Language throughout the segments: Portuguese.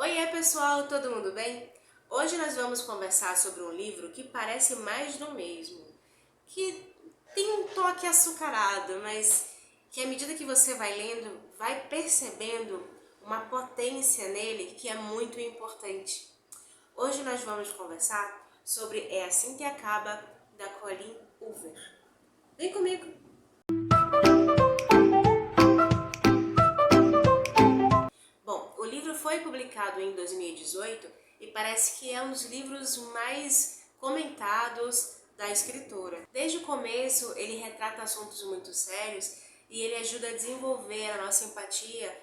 Oiê pessoal, todo mundo bem? Hoje nós vamos conversar sobre um livro que parece mais do mesmo, que tem um toque açucarado, mas que à medida que você vai lendo, vai percebendo uma potência nele que é muito importante. Hoje nós vamos conversar sobre É Assim que Acaba, da Colleen Hoover. Vem comigo! Bom, o livro foi publicado em 2018 e parece que é um dos livros mais comentados da escritora. Desde o começo, ele retrata assuntos muito sérios e ele ajuda a desenvolver a nossa empatia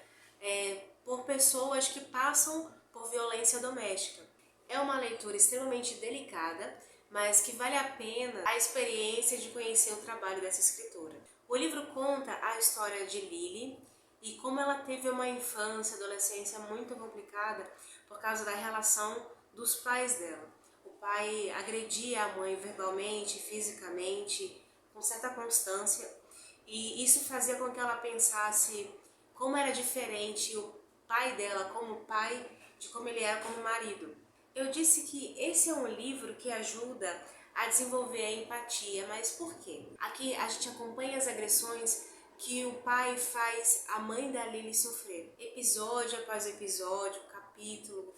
por pessoas que passam por violência doméstica. É uma leitura extremamente delicada, mas que vale a pena a experiência de conhecer o trabalho dessa escritora. O livro conta a história de Lily e como ela teve uma infância e adolescência muito complicada por causa da relação dos pais dela. O pai agredia a mãe verbalmente, fisicamente, com certa constância, e isso fazia com que ela pensasse como era diferente o pai dela como pai de como ele era como marido. Eu disse que esse é um livro que ajuda a desenvolver a empatia, mas por quê? Aqui a gente acompanha as agressões que o pai faz a mãe da Lily sofrer. Episódio após episódio, capítulo,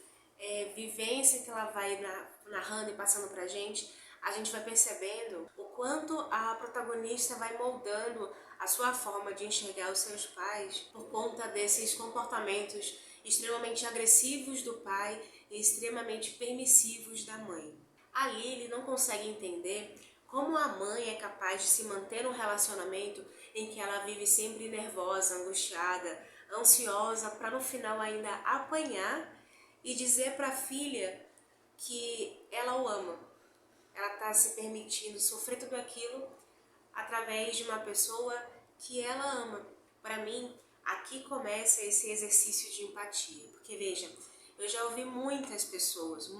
vivência que ela vai narrando e passando pra gente, a gente vai percebendo o quanto a protagonista vai moldando a sua forma de enxergar os seus pais por conta desses comportamentos extremamente agressivos do pai e extremamente permissivos da mãe. A Lily não consegue entender como a mãe é capaz de se manter num relacionamento em que ela vive sempre nervosa, angustiada, ansiosa, para no final ainda apanhar e dizer para a filha que ela o ama. Ela está se permitindo sofrer tudo aquilo através de uma pessoa que ela ama. Para mim, aqui começa esse exercício de empatia. Porque veja, eu já ouvi muitas pessoas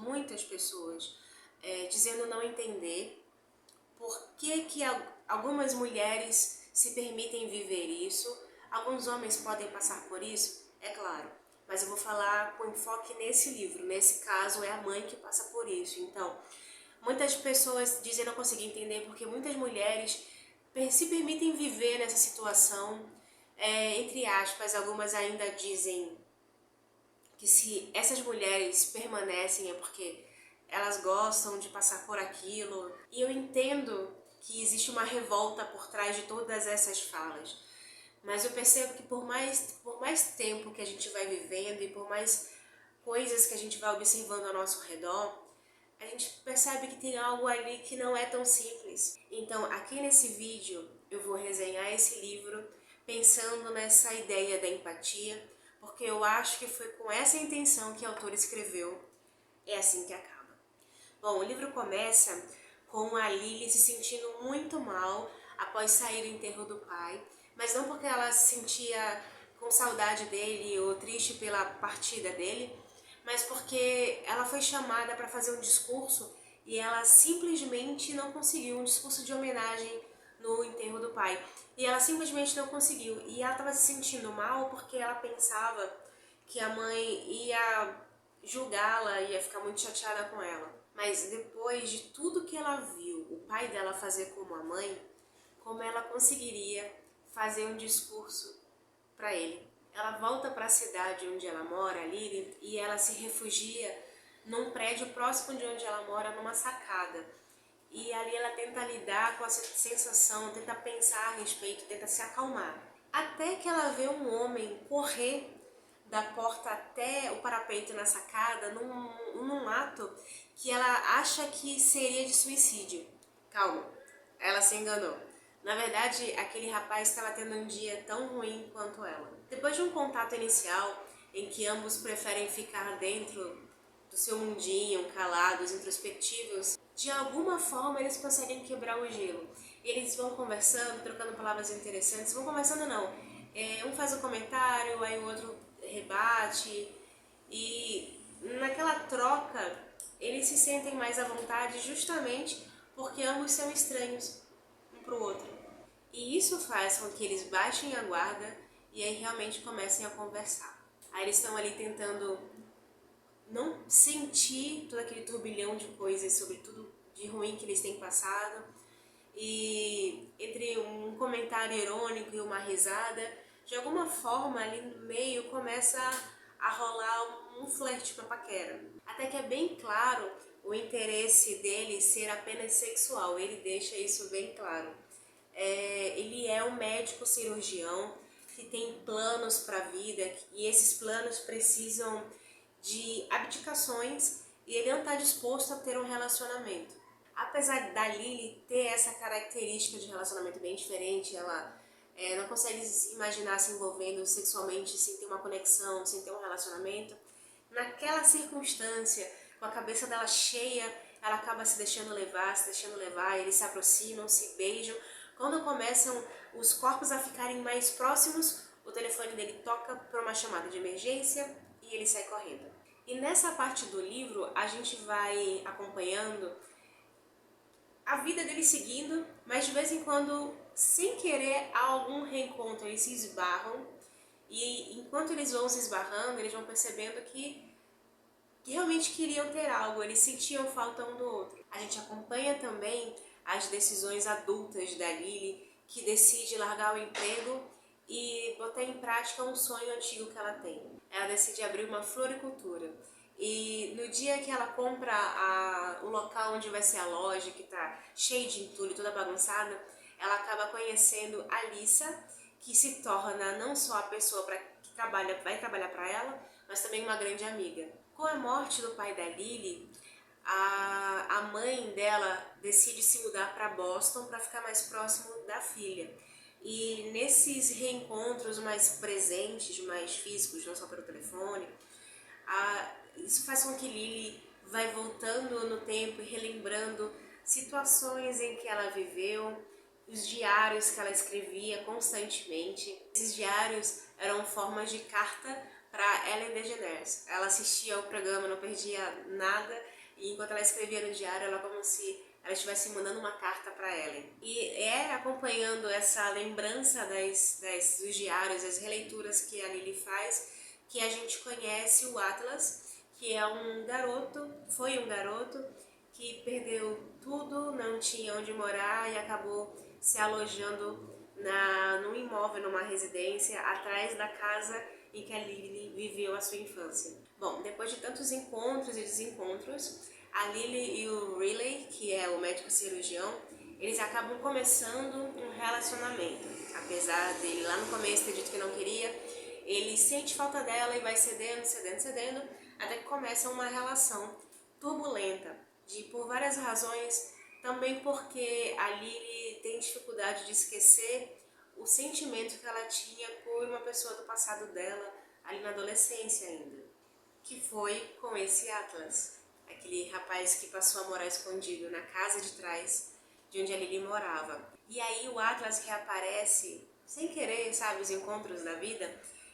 dizendo não entender por que algumas mulheres se permitem viver isso. Alguns homens podem passar por isso, é claro. Mas eu vou falar com enfoque nesse livro. Nesse caso, é a mãe que passa por isso. Então, muitas pessoas dizem não conseguir entender porque muitas mulheres se permitem viver nessa situação. Entre aspas, algumas ainda dizem que se essas mulheres permanecem é porque elas gostam de passar por aquilo. E eu entendo que existe uma revolta por trás de todas essas falas. Mas eu percebo que por mais tempo que a gente vai vivendo e por mais coisas que a gente vai observando ao nosso redor, a gente percebe que tem algo ali que não é tão simples. Então, aqui nesse vídeo, eu vou resenhar esse livro pensando nessa ideia da empatia, porque eu acho que foi com essa intenção que a autora escreveu É Assim que Acaba. Bom, o livro começa com a Lily se sentindo muito mal após sair do enterro do pai, mas não porque ela se sentia com saudade dele ou triste pela partida dele, mas porque ela foi chamada para fazer um discurso e ela simplesmente não conseguiu um discurso de homenagem no enterro do pai. E ela simplesmente não conseguiu. E ela estava se sentindo mal porque ela pensava que a mãe ia julgá-la, ia ficar muito chateada com ela. Mas depois de tudo que ela viu o pai dela fazer como a mãe, como ela conseguiria fazer um discurso para ele? Ela volta para a cidade onde ela mora, ali, e ela se refugia num prédio próximo de onde ela mora, numa sacada. E ali ela tenta lidar com essa sensação, tenta pensar a respeito, tenta se acalmar. Até que ela vê um homem correr da porta até o parapeito na sacada num ato que ela acha que seria de suicídio. Calma, ela se enganou. Na verdade, aquele rapaz estava tendo um dia tão ruim quanto ela. Depois de um contato inicial, em que ambos preferem ficar dentro do seu mundinho, calados, introspectivos, de alguma forma eles conseguem quebrar o gelo. Eles vão conversando, trocando palavras interessantes. Vão conversando não. Um faz um comentário, aí o outro rebate. E naquela troca, eles se sentem mais à vontade justamente porque ambos são estranhos um para o outro. E isso faz com que eles baixem a guarda e aí realmente comecem a conversar. Aí eles estão ali tentando não sentir todo aquele turbilhão de coisas sobre tudo de ruim que eles têm passado. E entre um comentário irônico e uma risada, de alguma forma ali no meio começa a rolar um flerte, uma paquera. Até que é bem claro o interesse dele ser apenas sexual, ele deixa isso bem claro. Ele é um médico cirurgião que tem planos para a vida e esses planos precisam de abdicações e ele não está disposto a ter um relacionamento. Apesar da Lily ter essa característica de relacionamento bem diferente, ela não consegue se imaginar se envolvendo sexualmente sem ter uma conexão, sem ter um relacionamento. Naquela circunstância, com a cabeça dela cheia, ela acaba se deixando levar, eles se aproximam, se beijam. Quando começam os corpos a ficarem mais próximos, o telefone dele toca para uma chamada de emergência e ele sai correndo. E nessa parte do livro, a gente vai acompanhando a vida deles seguindo, mas de vez em quando, sem querer, há algum reencontro, eles se esbarram e enquanto eles vão se esbarrando, eles vão percebendo que realmente queriam ter algo, eles sentiam falta um do outro. A gente acompanha também as decisões adultas da Lily, que decide largar o emprego e botar em prática um sonho antigo que ela tem. Ela decide abrir uma floricultura. E no dia que ela compra o local onde vai ser a loja, que está cheio de entulho, toda bagunçada, ela acaba conhecendo a Lisa, que se torna não só a pessoa que vai trabalhar para ela, mas também uma grande amiga. Com a morte do pai da Lily, a mãe dela decide se mudar para Boston para ficar mais próximo da filha. E nesses reencontros mais presentes, mais físicos, não só pelo telefone, isso faz com que Lily vai voltando no tempo e relembrando situações em que ela viveu, os diários que ela escrevia constantemente. Esses diários eram formas de carta para Ellen DeGeneres. Ela assistia ao programa, não perdia nada, e enquanto ela escrevia no diário, ela como se ela estivesse mandando uma carta para Ellen. E é acompanhando essa lembrança dos diários, as releituras que a Lily faz, que a gente conhece o Atlas, que é foi um garoto que perdeu tudo, não tinha onde morar e acabou se alojando num imóvel, numa residência, atrás da casa em que a Lily viveu a sua infância. Bom, depois de tantos encontros e desencontros, a Lily e o Riley, que é o médico cirurgião, eles acabam começando um relacionamento. Apesar dele lá no começo ter dito que não queria, ele sente falta dela e vai cedendo, até que começa uma relação turbulenta, por várias razões, também porque a Lily tem dificuldade de esquecer o sentimento que ela tinha por uma pessoa do passado dela, ali na adolescência ainda, que foi com esse Atlas, aquele rapaz que passou a morar escondido na casa de trás de onde a Lily morava. E aí o Atlas reaparece, sem querer, sabe, os encontros da vida,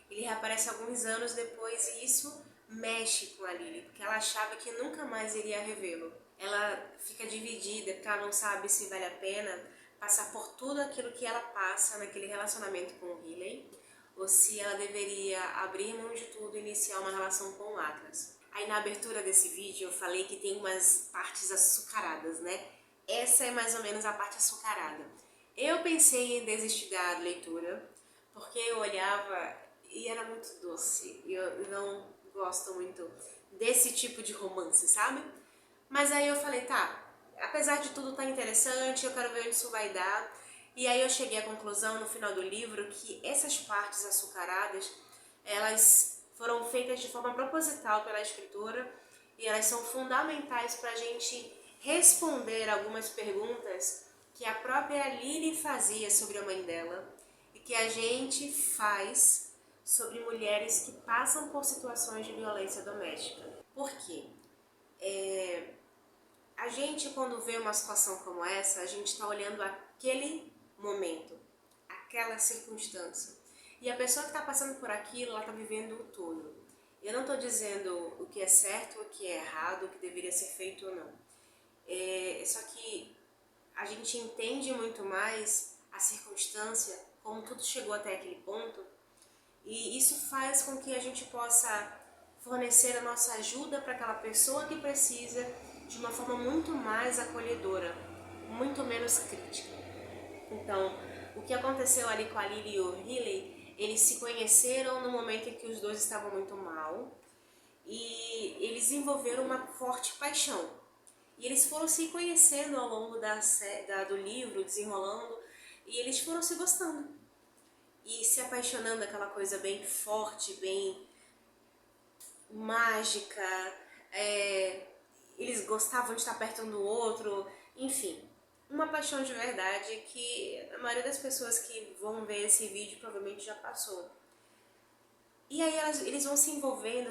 ele reaparece alguns anos depois e isso mexe com a Lily, porque ela achava que nunca mais iria revê-lo. Ela fica dividida, porque ela não sabe se vale a pena passar por tudo aquilo que ela passa naquele relacionamento com o Riley, ou se ela deveria abrir mão de tudo e iniciar uma relação com o Atlas. Aí na abertura desse vídeo eu falei que tem umas partes açucaradas, né? Essa é mais ou menos a parte açucarada. Eu pensei em desistir da leitura, porque eu olhava e era muito doce. Eu não gosto muito desse tipo de romance, sabe? Mas aí eu falei, tá, apesar de tudo tá interessante, eu quero ver onde isso vai dar. E aí eu cheguei à conclusão no final do livro que essas partes açucaradas, elas foram feitas de forma proposital pela escritora e elas são fundamentais para a gente responder algumas perguntas que a própria Lily fazia sobre a mãe dela e que a gente faz sobre mulheres que passam por situações de violência doméstica. Por quê? A gente, quando vê uma situação como essa, a gente está olhando aquele momento, aquela circunstância. E a pessoa que está passando por aquilo, ela está vivendo o todo. Eu não estou dizendo o que é certo, o que é errado, o que deveria ser feito ou não. Só que a gente entende muito mais a circunstância, como tudo chegou até aquele ponto, e isso faz com que a gente possa fornecer a nossa ajuda para aquela pessoa que precisa de uma forma muito mais acolhedora, muito menos crítica. Então, o que aconteceu ali com a Lily e o Riley, eles se conheceram no momento em que os dois estavam muito mal e eles desenvolveram uma forte paixão. E eles foram se conhecendo ao longo do livro, desenrolando, e eles foram se gostando e se apaixonando, aquela coisa bem forte, bem mágica. Eles gostavam de estar perto um do outro, enfim, uma paixão de verdade que a maioria das pessoas que vão ver esse vídeo provavelmente já passou. E aí eles vão se envolvendo,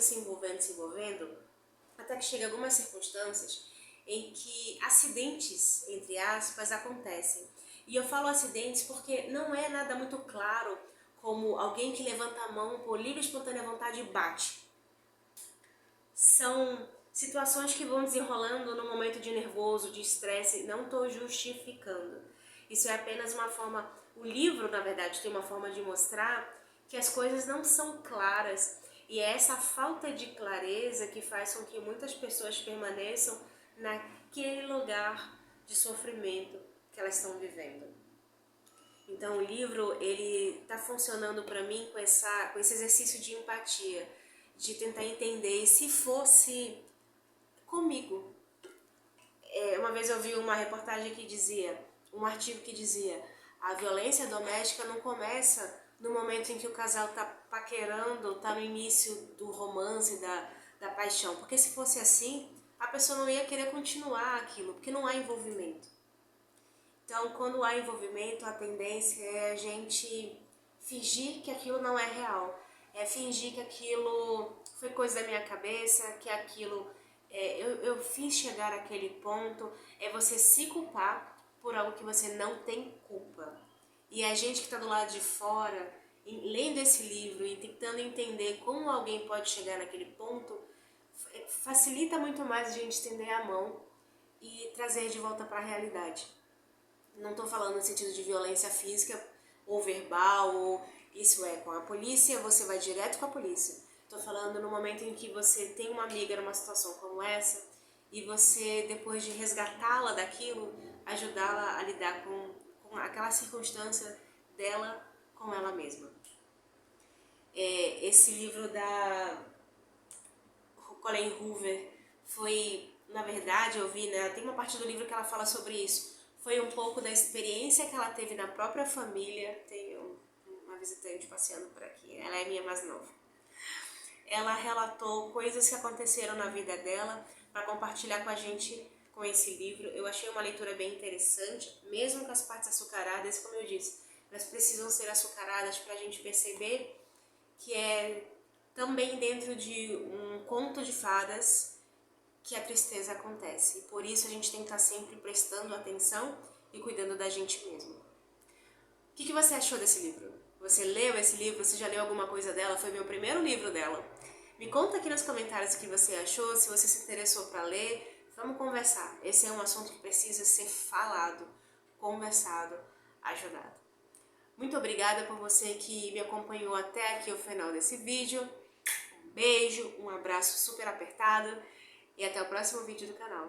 até que chega algumas circunstâncias em que acidentes, entre aspas, acontecem. E eu falo acidentes porque não é nada muito claro, como alguém que levanta a mão por livre e espontânea vontade e bate. São situações que vão desenrolando no momento de nervoso, de estresse. Não estou justificando. Isso é apenas uma forma... O livro, na verdade, tem uma forma de mostrar que as coisas não são claras. E é essa falta de clareza que faz com que muitas pessoas permaneçam naquele lugar de sofrimento que elas estão vivendo. Então o livro, ele está funcionando para mim com esse exercício de empatia, de tentar entender. E se fosse comigo, uma vez eu vi uma reportagem que dizia, um artigo que dizia, a violência doméstica não começa no momento em que o casal está paquerando, está no início do romance, da paixão. Porque se fosse assim, a pessoa não ia querer continuar aquilo, porque não há envolvimento. Então, quando há envolvimento, a tendência é a gente fingir que aquilo não é real. É fingir que aquilo foi coisa da minha cabeça, que aquilo... eu fiz chegar àquele ponto. É você se culpar por algo que você não tem culpa. E a gente que está do lado de fora, lendo esse livro e tentando entender como alguém pode chegar naquele ponto, facilita muito mais a gente estender a mão e trazer de volta para a realidade. Não estou falando no sentido de violência física ou verbal, ou isso é com a polícia, você vai direto com a polícia. Estou falando no momento em que você tem uma amiga numa situação como essa e você, depois de resgatá-la daquilo, ajudá-la a lidar com aquela circunstância dela com ela mesma. Esse livro da Colleen Hoover foi, na verdade, eu vi, né, tem uma parte do livro que ela fala sobre isso. Foi um pouco da experiência que ela teve na própria família. Tem uma visitante passeando por aqui, ela é minha mais nova. Ela relatou coisas que aconteceram na vida dela para compartilhar com a gente com esse livro. Eu achei uma leitura bem interessante, mesmo com as partes açucaradas, como eu disse, elas precisam ser açucaradas para a gente perceber que é também dentro de um conto de fadas que a tristeza acontece. E por isso a gente tem que estar sempre prestando atenção e cuidando da gente mesmo. O que você achou desse livro? Você leu esse livro? Você já leu alguma coisa dela? Foi meu primeiro livro dela. Me conta aqui nos comentários o que você achou, se você se interessou para ler. Vamos conversar. Esse é um assunto que precisa ser falado, conversado, ajudado. Muito obrigada por você que me acompanhou até aqui o final desse vídeo. Um beijo, um abraço super apertado e até o próximo vídeo do canal.